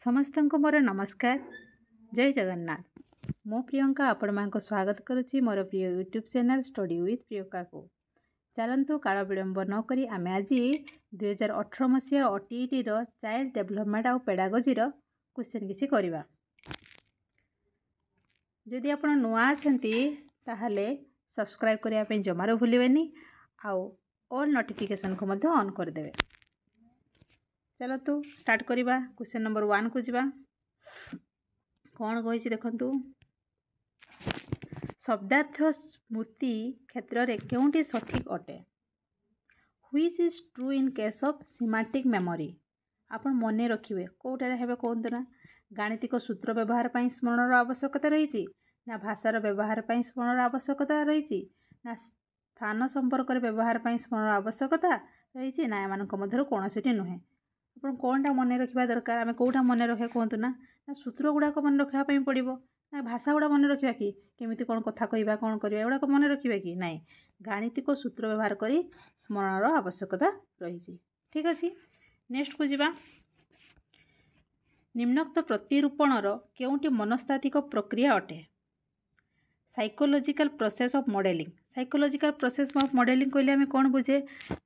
ସମସ୍ତଙ୍କୁ ମୋର ନମସ୍କାର। ଜୟ ଜଗନ୍ନାଥ। ମୁଁ ପ୍ରିୟଙ୍କା ଆପଣମାନଙ୍କୁ ସ୍ୱାଗତ କରୁଛି ମୋର ପ୍ରିୟ ୟୁଟ୍ୟୁବ୍ ଚ୍ୟାନେଲ୍ ଷ୍ଟଡି ୱିଥ୍ ପ୍ରିୟଙ୍କାକୁ। ଚାଲନ୍ତୁ କାଳ ବିଳମ୍ବ ନକରି ଆମେ ଆଜି 2018 ମସିହା OTETର ଚାଇଲ୍ଡ ଡେଭଲପମେଣ୍ଟ ଆଉ ପେଡାଗୋଜିର କ୍ୱେଶ୍ଚନ୍ କିଛି କରିବା। ଯଦି ଆପଣ ନୂଆ ଅଛନ୍ତି ତାହେଲେ ସବସ୍କ୍ରାଇବ୍ କରିବା ପାଇଁ ଜମାରୁ ଭୁଲିବେନି ଆଉ ଅଲ୍ ନୋଟିଫିକେସନ୍କୁ ମଧ୍ୟ ଅନ୍ କରିଦେବେ। चलतु स्टार्ट करिबा। क्वेश्चन नंबर 1 को जिबा। कौन कहिछि देखंतु, शब्दार्थ स्मृति क्षेत्र रे केउंटी सठिक अटे? Which is true in case of semantic memory? आपण मने रखिबे कोटारे हेबे कोंत ना गाणितिक सूत्र व्यवहार पई स्मरणर आवश्यकता रहिछि ना भाषार व्यवहार पई स्मरणर आवश्यकता रहिछि ना स्थान संपर्क रे व्यवहार पई स्मरणर आवश्यकता रहिछि ना एमानक मध्यर कोनोसिटी नुहे। आपण कोनटा मने रखिबा दरकार? आमे कोठा मने रखे कोंतु ना सूत्र गुडाक मने रखिबा पई पड़िबो ना भाषा गुडा मने रखिबा कि केमिति कोन कथा कहिबा कोन करिबा गुडाक मने रखिबा कि नाइ गाणितिक सूत्र व्यवहार करी स्मरणर आवश्यकता रहिछि। ठीक अछि, नेक्स्ट को जिबा। निम्नोक्त प्रतिरूपणर केउंटी मनस्तात्विक प्रक्रिया अटे? Psychological process of modelling. Psychological process of modelling कहले आमे कोन बुझे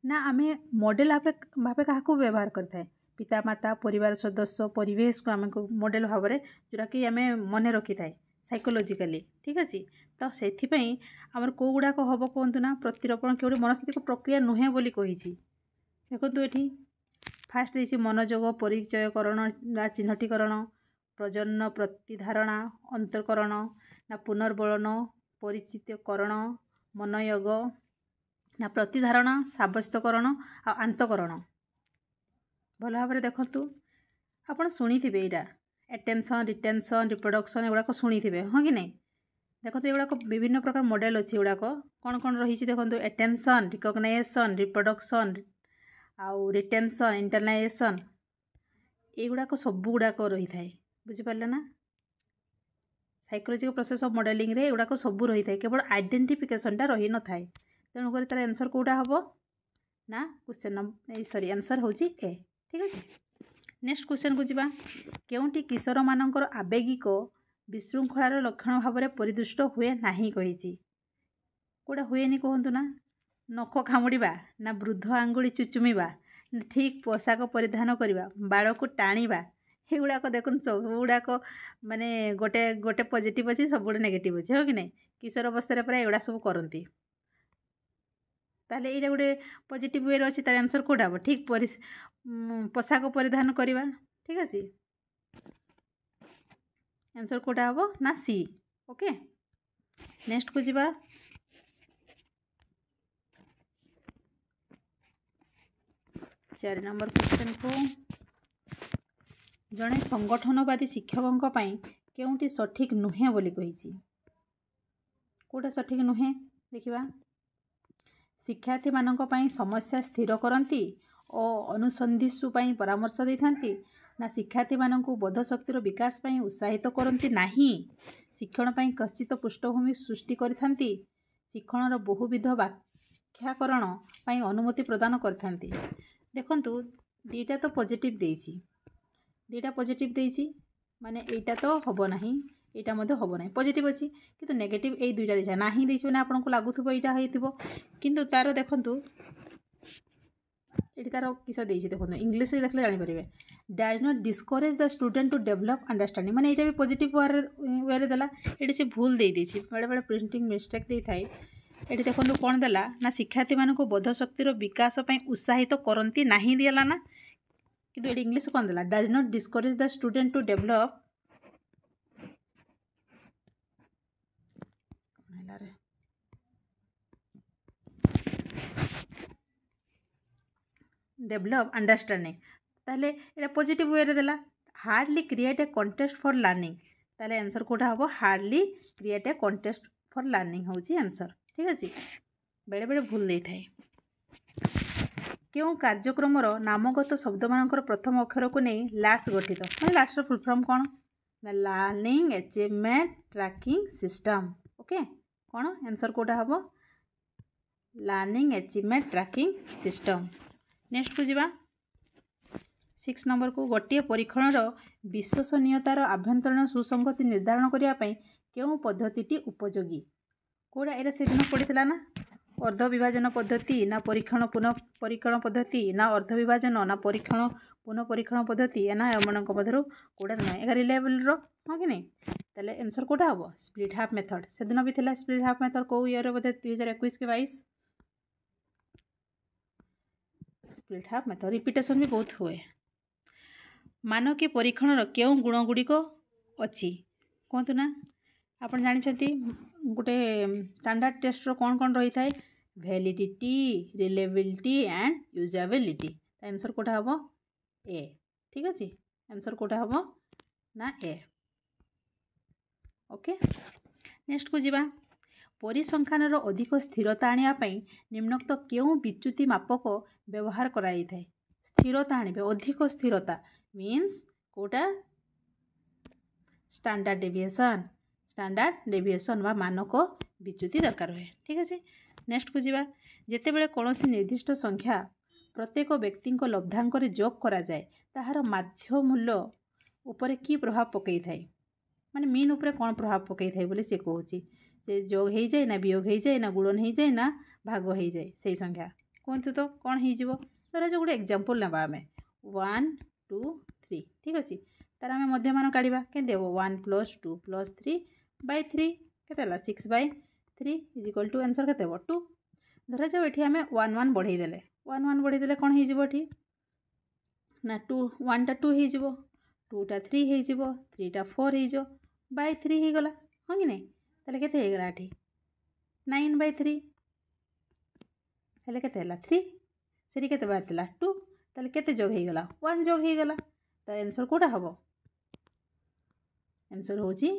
ना आमे मॉडल भाबे काहाको व्यवहार करथाय पिता माता परिवार सदस्य परिवेश को आमे मॉडल भाबरे जोरा कि आमे मने रखि थाय साइकोलॉजिकली। ठीक अछि, तो सेथि पई हमर को गुडा को हबो कोंतु ना प्रतिरूपण केउडी मनस्तात्विक प्रक्रिया नुहे बोली कहिछि। देखंतु एठी फास्ट देछि मनोजोग परिचयकरण ना चिन्हटीकरण प्रजनन प्रतिधारणा अंतरकरण ना पुनर्बलन परिचितकरण मनयोग ना प्रतिधारणा साब्यस्तकरण आ आंतकरण। भल भाव देखु आपड़ शुणी थे यहाँ एटेंशन रिटेंशन रिप्रोडक्शन एगुड़ाक शुणी थे हाँ कि नहीं। देखो एगुड़ाक विभिन्न प्रकार मॉडल अच्छी एगुड़ाक कौन कौन रही देखो एटेंशन रिकग्नाइजेशन रिप्रोडक्शन आउ रिटेंशन इंटरनाइजेशन एगुड़ाक सब गुड़ाक रही थाए बुझिपारे ना। साइकोलॉजिकल प्रोसेस ऑफ मॉडलिंग रे एगुड़ाक सब रही थाए केवल आइडेंटिफिकेशनटा रही न थाए। तेणुक तार आंसर कौटा हम ना क्वेश्चन सॉरी आंसर होची ए। ठीक है, नेक्स्ट क्वेश्चन को जिबा। केउंटी किशोर मानकर आवेगिक विशृंखलार लक्षण भाव में परिदृष्ट हुए नहीं कहिछि? कोड़ा हुएनी कहतु ना नख खामुड़ा ना वृद्ध आंगुली चुचुमिबा ना ठीक पोशाक परिधान करवा बाड़ को टाणीबा एगुड़ाक देख सब गुड़ाक माने गोटे गोटे पॉजिटिव अच्छी सब गुड़े नेगेटिव अच्छे हाँ कि नहीं। किशोर अवस्था पूरा एगुड़ा सब करती ताले ये गोटे पॉजिटिव वे अच्छी तार आंसर कौटा हम ठीक पोशाक परिधान करवा। ठीक अच्छे, आंसर कौटा हम ना सी। ओके, नेक्स्ट को जिबा। 4 नंबर क्वेश्चन को जड़े संगठनवादी शिक्षकों केउंटी सठिक नुहे बोली कहिछि? कोटा सठिक नुहे देखिबा। शिक्षार्थी मानक पई समस्या स्थिर करती और अनुसंधिसु पई परामर्श देथांती ना शिक्षार्थी मानक बोधशक्तिर विकास पई उत्साहित करती नाही शिक्षण पई कश्चित पृष्ठभूमि सृष्टि करथांती शिक्षणर बहुविध व्याख्याकरण पई अनुमति प्रदान करथांती। देखंतु दीटा तो पॉजिटिव देइछि दीटा पॉजिटिव देइछि माने एटा तो हबो नाही एटा मध्ये हबो नाही पॉजिटिव अछि किंतु नेगेटिव ए दुईटा देइछा नाही देइछि माने आपनको लागुथबो एटा हेतिबो किंतु तारो देखंतु एटी तारो किस देइछि देखंतु इंग्लिश रे देखले जानि परिबे does not discourage the student to develop understanding माने एटा भी पॉजिटिव वे रे देला एटी से भूल देइ देछि बड़े बड़े प्रिंटिंग मिस्टेक देइ थाई। एटी देखंतु कोन देला ना शिक्षार्थी मानको बोधशक्तिर विकास पई उत्साहित करंती नाही दियला ना किंतु एटी इंग्लिश कोन देला does not discourage the student to develop develop understanding ताले एटा पॉजिटिव वे रे देला। Hardly create a contest for learning ताले आंसर कोटा हम hardly create a contest for learning होची आंसर। ठीक अछि, बेले बेले भूल देइ थाए। क्यों कार्यक्रम नामगत शब्द मानकर प्रथम अक्षर को नहीं लास्ट गठित माने लास्ट फुल फॉर्म कौन ना learning achievement tracking system. Okay, कौन आंसर कोटा हम learning achievement tracking system. Next को जिबा। 6 नंबर को गोटे परीक्षणर विश्वसनीयतार आभ्यंतरीण सुसंगति निर्धारण करने केउं पद्धति उपयोगी कौटा एटा से दिन पढ़ी ना अर्ध विभाजन पद्धति ना परीक्षण पुनः परीक्षण पद्धति ना अर्ध विभाजन ना परीक्षण पुनः परीक्षण पद्धति ना एम मध्य कौटा ना एगा रिलायबल हाँ कि नहीं ताले आंसर कौटा हम स्प्लिट हाफ मेथड से दिन भी था स्प्लिट हाफ मेथड कौ ईयर बोधे 2021 के 22 स्प्लिट हाफ मेथड रिपीटेशन भी बहुत हुए मान कि परीक्षण केउं गुण गुड़िक अच्छी कहतु ना आपन जानते गोटे स्टैंडर्ड टेस्ट कौन कौन रही है validity reliability and usability answer कौटा हम ए ठीक अच्छे आंसर कौटा हम ना ए ओके नेक्स्ट को जीवा परिसंख्यानर अधिक स्थिरता आने निम्नोक्त केउं विच्युति मापक व्यवहार कराई थाए स्थिरता आने अधिक स्थिरता मीन्स कौटा स्टैंडर्ड डेविएशन वा मानक विच्युति दरकार हुए ठीक अच्छे नेक्स्ट को जीवा जेते बेले कौनसी निर्दिष्ट संख्या प्रत्येक व्यक्ति लब्धांक जोग करा जाए ताहार माध्य मूल्य उपरे की प्रभाव पकई थाए माने मीन उपरे कौन प्रभाव पकई थाए बोले से कहूँ से जोग हो जाए ना वियोग हो जाए ना गुणन हो जाए ना भाग हो जाए से संख्या कहतु तो कौन हो धर जो गोटे एग्जांपल ना आम 1 2 3 ठीक अच्छे तार आम मध्यमान काढ़ा के 1 + 2 + 3 by 3 के 6 by 3 is equal to answer के 2 धर जाओ ये आम 1 1 बढ़ईदे 1 1 बढ़ईदे कौन हो ना 2 1 टा 2 हो 2 टा 3 हो 3 टा 4 हो by 3 हो गला हाँ कि नहीं ताले केते हो गला एठी 9 by 3 हेले केते हला 3 सेठी केते बारतला 2 ताले केते जोग हो गला 1 जोग हो गला तो आंसर कोटा हबो आंसर होची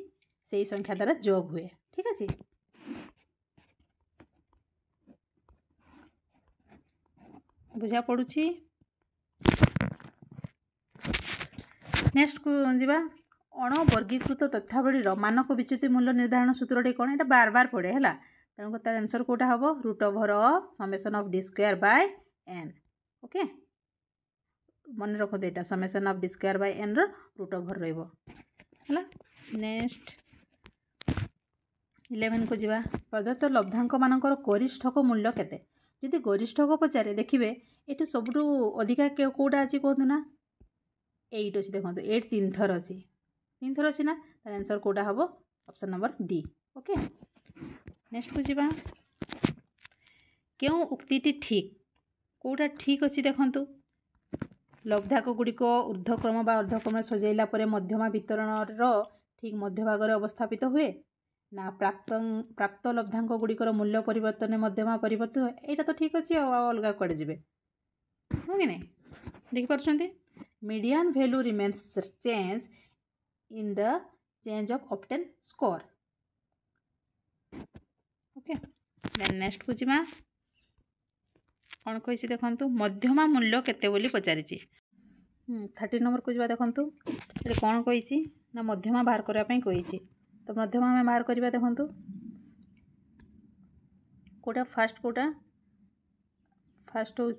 से संख्या द्वारा जोग हुए ठीक अच्छे बुझा पड़ुची नेक्स्ट को जीवा अणवर्गीकृत तथ्यावली मानक विच्युति मूल्य निर्धारण सूत्रटी कौन एटा बार बार पड़े है तेणु तार आंसर कोटा हम √(d²/n ओके मन रखो यहाँ ((d²/n √() रहा नेक्स्ट 11 को जीवा प्रदत्त लब्धांक मानकर गरिष्ठक मूल्य केते जदि गरिष्ठक पचारे देखिए ये सबुठू अधिका कौटा अच्छी कहतु ना 8 अच्छी देखो 8 3 थर अच्छी 3 थर अच्छी ना तार आंसर कौटा हम option number D okay next को जीवा क्यों उक्ति ठीक कौटा ठीक अच्छी देखु लब्धाक गुड़िक ऊर्ध्वक्रम बा अर्धक्रम सजाइला परे मध्यमा वितरण ठीक मध्य भाग अवस्थापित हुए ना प्राप्त लब्धांक गुड़िकर मूल्य परिवर्तन मध्यमा परिवर्तन हुए यहाँ तो ठीक अच्छे अलग कड़े जी हाँ कि नहीं देखिपुं median value remains change in the change of obtain score okay then next को जीवा कौन कही देखु मध्यमा मूल्य केते बोली पचारि 30 नंबर को जीवा देखु ये कौन कही ना मध्यमा बाहर करने कही तो मध्यमा आम बाहर करवा देखु कौटा फास्ट कौटा फास्ट हूँ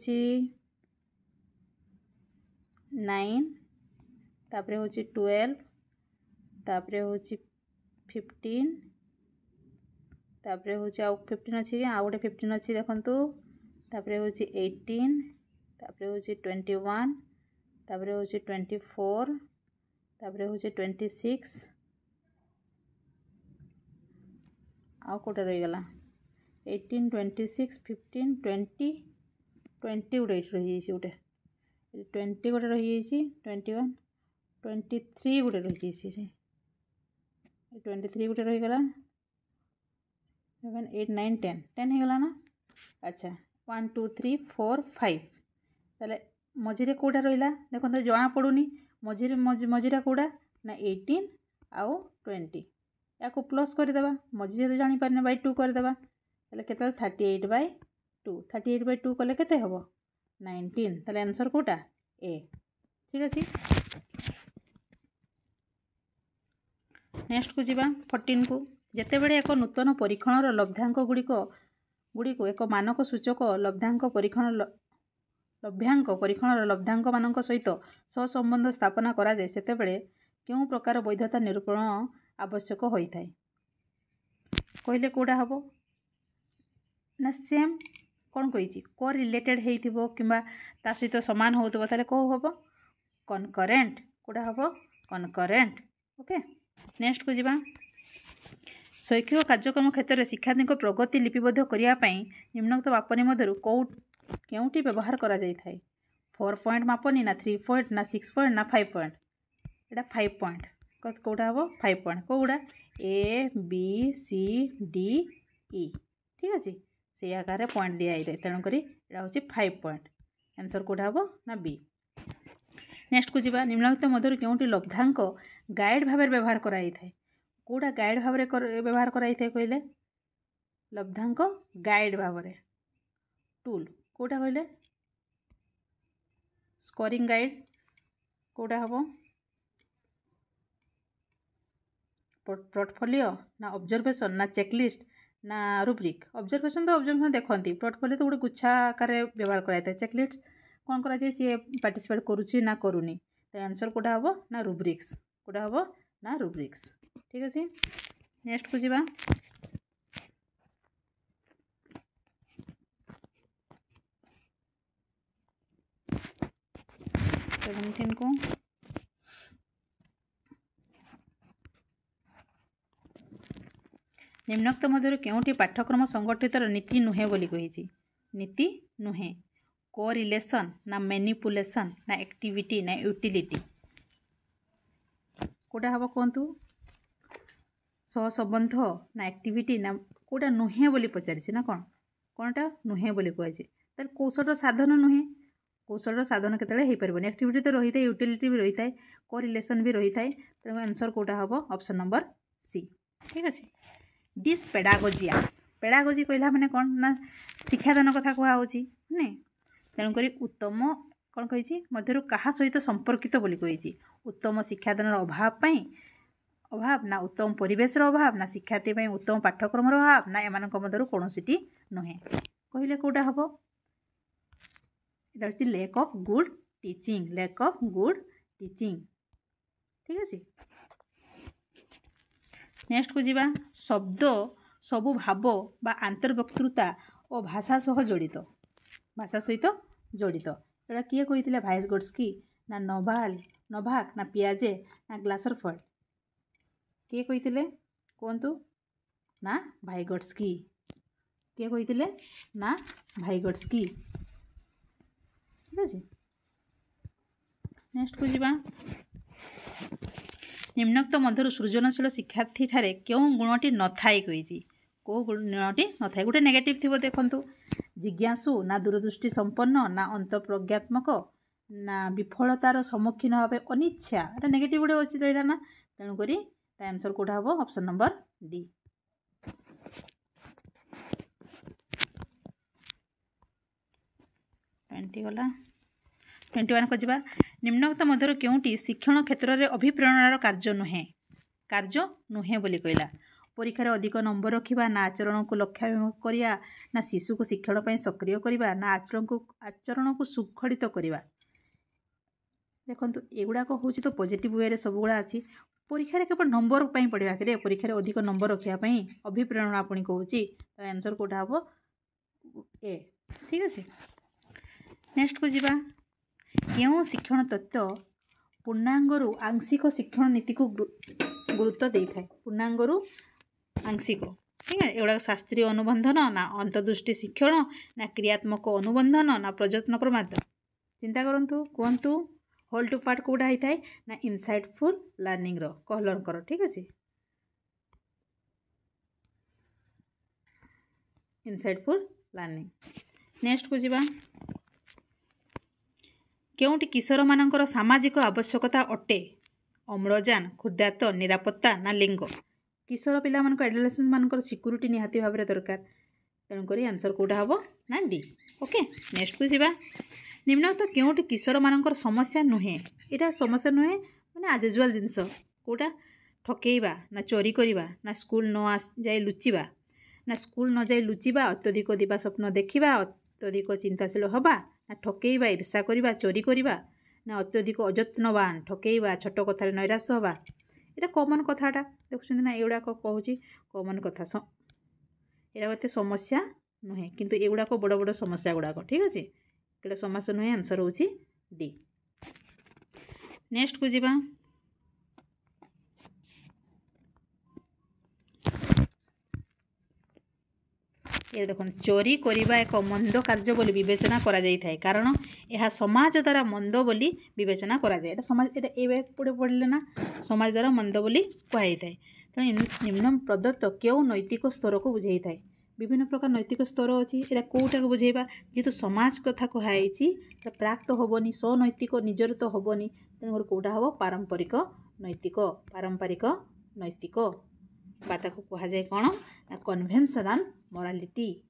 9 तापरे हूँ 12 तापरे हूँ 15 तापरे हूँ आउ 15 अच्छी आउ गोटे 15 अच्छी देखु तापरे हूँ 18 तापरे हूँ 21 तापरे हूँ 24 तापरे हूँ 26 आउ कौटा रहीगला 18 26 15 20 20 गोटे रही गोटे 20 गोटे रही 21 23 गोटे रही 23 गोटे रहीगला 7 8 9 10 10 होगला ना अच्छा 1 2 3 4 5 ताले मझिरे कौटा रहा देखो जना पड़ूनी मझिरे मझिरा कौटा ना 18 आउ 20 या प्लस करदे मझी जो जापारे बै 2 करदे के 38/2 38/2 कले के हम 19 ताले आंसर कौटा ए ठीक अच्छे नेक्स्ट को जीवा 14 को जेतेबेले एक नूतन परीक्षणर लब्धांक गुड़िक एक मानक सूचक लब्धांक परीक्षण लभ्यांक परीक्षण लभ्यांक मान सहित सहसंबंध स्थापना करा जाए सेतेबेले केउं प्रकार वैधता निरूपण आवश्यक होइथाय कहले कोडा हबो ना सेम कौन कही को रिलेटेड होइथिबो किंबा ता सहित समान होउतबो ताले को हबो कनकरेंट कोडा हबो कनकरेंट ओके। नेक्स्ट को जिबा शैक्षिक कार्यक्रम क्षेत्र में शिक्षार्थी प्रगति लिपिबद्ध करने निम्नोक्त मापनी मध्य केउटी व्यवहार करा जाय थाए 4 पॉइंट मापनी ना 3 पॉइंट ना 6 पॉइंट ना 5 पॉइंट एटा 5 पॉइंट कोटा हम 5 पॉइंट कोगुड़ा A B C D E ठीक अच्छे से आकार पॉइंट दिखाई तेणुक यहाँ हूँ 5 पॉइंट आंसर कोटा हम ना बी। नेक्स्ट को जीवा निम्नलिखित मध्य केउटी लब्धांक गाइड भाव व्यवहार कराई थाए कोड़ा गाइड भाव व्यवहार कराई थाए कहले लब्धांक गाइड भाव टूल कोटा कहले स्कोरिंग गाइड कोटा हम पोर्टफोलियो ना ऑब्जर्वेशन ना चेकलिस्ट ना रुब्रिक ऑब्जर्वेशन तो ऑब्जर्वेशन देखती पोर्टफोलियो तो गोटे गुच्छा आकार व्यवहार कराई चेकलिस्ट कौन कर सी पार्टिसिपेट करुच्ची ना करूनी तो आंसर कोटा हम ना रुब्रिक्स कोटा हम ना रुब्रिक्स ठीक अच्छे। नेक्स्ट को जीवा 17 को निम्नोक्त मध्य केउटी पाठ्यक्रम संगठितर नीति नुहे बोली कही नीति नुहे कोरिलेशन ना मैनिपुलेशन ना एक्टिविटी ना यूटिलिटी कोटा हम कहतु सहसंबंध ना एक्टिविटी ना कोटा नुहे बोली पचारि ना कौन कौनटा नुहे बोली कहुए कौशल साधन नुहे कौशल साधन केतले हो पारबनी एक्टिविटी तो रही है यूटिलिटी भी रही है कोरिलेशन भी रही है तेणु आंसर कोटा हम ऑप्शन नंबर सी ठीक अच्छे। डिस पेडागोजिया पेडागोजी कहला माने कौन ना शिक्षादान कथा कहुच्छी ने तेणुक उत्तम कौन कही मध्य क्या सहित संपर्कित बोली कही उत्तम शिक्षादान अभाव ना उत्तम परिवेश अभाव ना शिक्षार्थी उत्तम पाठ्यक्रम अभाव ना एम कौन सी नुहे कहले कौटा हम it lack of good teaching ठीक अच्छे। नेक्स्ट को जीवा शब्द सबु भाव बा आंतरवक्तृता और भाषा सह जड़ित भाषा सहित जड़ित एटा किए कही भाइगोट्स्की ना नोभाक ना पियाजे ना ग्लासरफर्ड किए कही कहतु ना भाइगोट्स्की किए कही ना भाइगोट्स्की ठीक अच्छे। नेक्स्ट को जीवा निम्नोक्त मध्य सृजनशील शिक्षार्थी ठारे क्यों गुणटी न थाई कही कौ गुणटी न थाई गोटे नेगेटिव थी देखु जिज्ञासु ना दूरदृष्टि संपन्न ना अंतप्रज्ञात्मक ना विफलतार सम्मुखीन भाव अनिच्छा एटा नेगेटिव गोटे अच्छी रहा ना तेणुक आंसर कोटा हम ऑप्शन नंबर डी। गला 21 को जीवा निम्नोक्त मध्य केउटी शिक्षण क्षेत्र में अभिप्रेरणार कार्य नुहे बोली कहला परीक्षार अधिक नंबर रखा ना आचरण को लक्ष्याभिमुख करिया ना शिशु को शिक्षण पर सक्रिय करवा ना आचरण को सुखड़ित करवा देखो एगुड़ाक हूँ तो पॉजिटिव वे सबुगुड़ा अच्छी परीक्षा केवल नंबर पढ़ा कि परीक्षार अधिक नंबर रखापी अभिप्रेरणा पुणी कहूँ आंसर कोटा हम ए ठीक अच्छे। नेक्स्ट को जीवा क्यों शिक्षण तत्व पूर्णांगरू आंशिक शिक्षण नीति को गुरुत्व दे था पूर्णांगरू आंशिक ठीक है एगुड़ा शास्त्रीय अनुबंधन ना अंतर्दृष्टि शिक्षण ना क्रियात्मक अनुबंधन ना प्रयत्न प्रमाद चिंता करंतु कहतु होल टू पार्ट कौटा होता है ना इनसाइटफुल लर्निंग कहलन कर ठीक अच्छे इनसाइटफुल लर्निंग। नेक्स्ट को जीवा केउटी किशोर मानकर सामाजिक आवश्यकता अटे अम्लजान क्षुद्रात निरापत्ता ना लिंग किशोर पिला मानक एडोलेसेंस मानकर सिक्यूरिटी निहाती भाव दरकार तेणुक आंसर कौटा हम ना डी ओके। नेक्स्ट को जीवा निम्नोक्त केउटी किशोर मानकर समस्या नुहे यहाँ समस्या नुहे माने एज यूजुआल जिनस कौटा ठकेइबा ना चोरी करवा ना स्कूल न जाए लुचिबा ना स्कूल न जाए लुचिबा अत्यधिक दिवा स्वप्न देखा अत्यधिक चिंताशील हवा ना ठकेइबा ईर्षा करवा चोरी करवा ना अत्यधिक अजत्नवान ठकेइबा छोट कथार नैराश्य हवा एटा कॉमन कथाटा देखुछन ना एगुड़ा कहूँ कॉमन कथा एटा एत समस्या नुहे किंतु एगुड़ाक बड़ बड़ समस्या गुड़ाक ठीक अच्छे एटा समस्या नुहे आंसर होची डी। नेक्स्ट को जीवा ये देखो चोरी करवा एक मंद कार्य बोली विवेचना करा जाई थाए कारण यह समाज द्वारा मंद बोली विवेचना करा जाए एटा समाज एटा ए पुढे पढ़ले ना समाज द्वारा मंद बोली कहुई थाए तेणु निम्न प्रदत्त क्यों नैतिक स्तर को बुझाई थाए विभिन्न प्रकार नैतिक स्तर अच्छी एटा कौटा को बुझेबा जेहेतु समाज कथा कहुई तो प्राक तो हेनी सनैतिक निजर तो हेनी तेणुकर कौटा हम पारंपरिक नैतिक बाता को कह जाए कौन ना कन्वेंशनल मोरालिटी।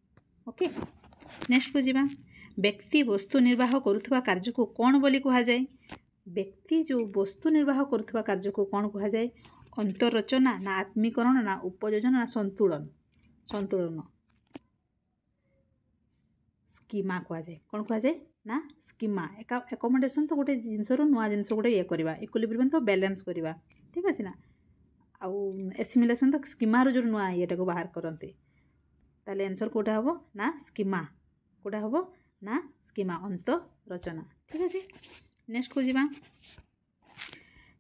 ओके नेक्स्ट को जीवा व्यक्ति वस्तु निर्वाह करुवा कार्य को कौन बोली कह जाए व्यक्ति जो वस्तु निर्वाह करुवा कार्य को कौन कह जाए अंतररचना ना आत्मीकरण ना उपयोजन ना संतुलन स्कीमा कह जाए कौन कह जाए ना स्कीमा एकोमोडेशन तो गोटे जिनस नुआ जिनस गोटे ये करवा इक्विलिब्रियम तो बैलेंस करवा ठीक अच्छे ना आउ एसिमिलेशन तो स्कीमा जो नुआ ये बाहर करते ताले आंसर कौटा हम ना स्कीमा कौटा हम ना स्कीमा अंत रचना ठीक अच्छे। नेक्स्ट को जीवा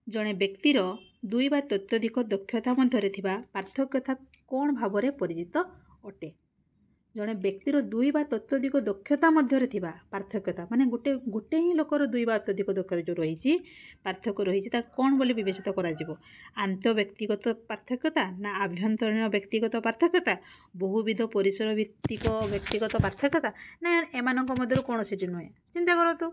जड़े व्यक्तिर दुई बा तत्वधिक दक्षता मध्य पार्थक्यता कौन भाव में परिचित अटे जड़े व्यक्तिर दुई बा तत्वधिक दक्षता मध्य पार्थक्यता माने गोटे गोटे ही लोकर दुई बा अत्यधिक दक्षता जो रही पार्थक्य रही कौन बोली विवेचित करा आंत व्यक्तिगत पार्थक्यता ना आभ्यंतरीण व्यक्तिगत पार्थक्यता बहुविध परिसर भित्तिक व्यक्तिगत पार्थक्यता ना एमानक मध्य कौन सी नुहे चिंता करूँ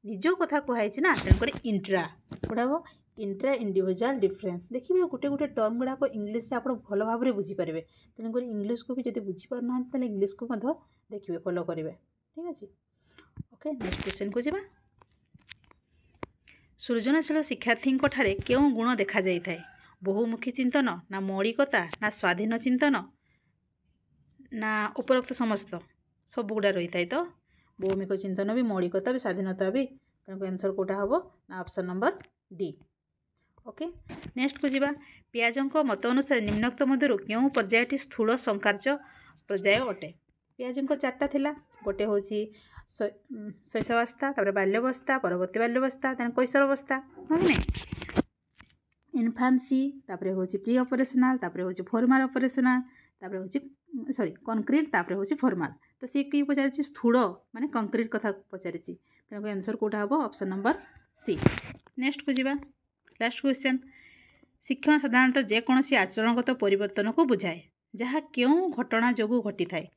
निज कथा कहुई ना तेणुक इंट्रा गोटा हम इंट्रा इंडिविजुअल डिफरेंस देखिए गोटे गोटे टर्म गुड़ाक इंग्लीश आप भल भाव में बुझीपारे तेणुक इंग्लीश को भी जब बुझीपारना तो इंग्लीश को देखिए फॉलो करेंगे ठीक अच्छे। ओके नेक्स्ट क्वेश्चन को जीवा सृजनशील शिक्षार्थी क्यों गुण देखा जाए थाए बहुमुखी चिंतन ना मौलिकता ना स्वाधीन चिंतन ना उपरोक्त समस्त सब गुड़ा रही थाए तो बहुमुखी चिंतन भी मौलिकता भी स्वाधीनता भी तेणुक आंसर कौटा हम ना option number D. Okay next को जीवा पियाजंक मत अनुसार निम्नोक्त मध्य क्यों पर्यायटी स्थूल संकार्य पर्याय अटे पियाजंक चार्टा थिला गोटे हूँ शैशवावस्था बाल्यवस्था परवर्ती बाल्यवस्था कैशोरावस्था हाँ कि इनफान्सी हूँ प्री ऑपरेशनल हूँ फॉर्मल ऑपरेशनल हूँ सॉरी कंक्रीट हूँ फॉर्मल तो सी कि पचारि स्थूल माने कंक्रीट कथा पचारि तेणुक आंसर कौटा हम ऑप्शन नंबर सी। नेक्स्ट को जीवा लास्ट क्वेश्चन शिक्षण साधारणतः जेकोसी आचरणगत परिवर्तन को बुझाए जहाँ क्यों घटना जो घटी थाए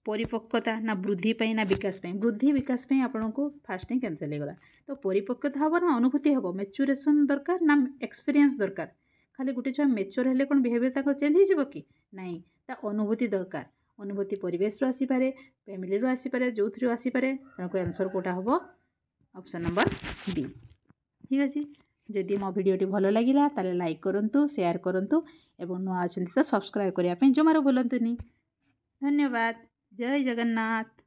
परिपक्वता ना वृद्धि पाई ना विकास पाई वृद्धि विकास पाई आपन को फास्ट ही कैंसल होगा तो परिपक्वता हम ना अनुभूति हम मैच्योरेशन दरकार ना एक्सपीरियंस दरकार खाली गोटे छुआ मैच्योर हेले कौन बिहेवियर तक चेंज हो कि नाई ता अनुभूति दरकार अनुभूति परिवेश आसीपे फैमिली आसीपे जो थी आसीपे तेणुक आंसर कौटा हम ऑप्शन नंबर बी ठीक अच्छे। जदि मो भिडियोटी भल लगिला ताले लाइक करंतु शेयर करंतु एवं नुआ अछंती तो सब्सक्राइब करने जमार भूलंतुनी। धन्यवाद। जय जगन्नाथ।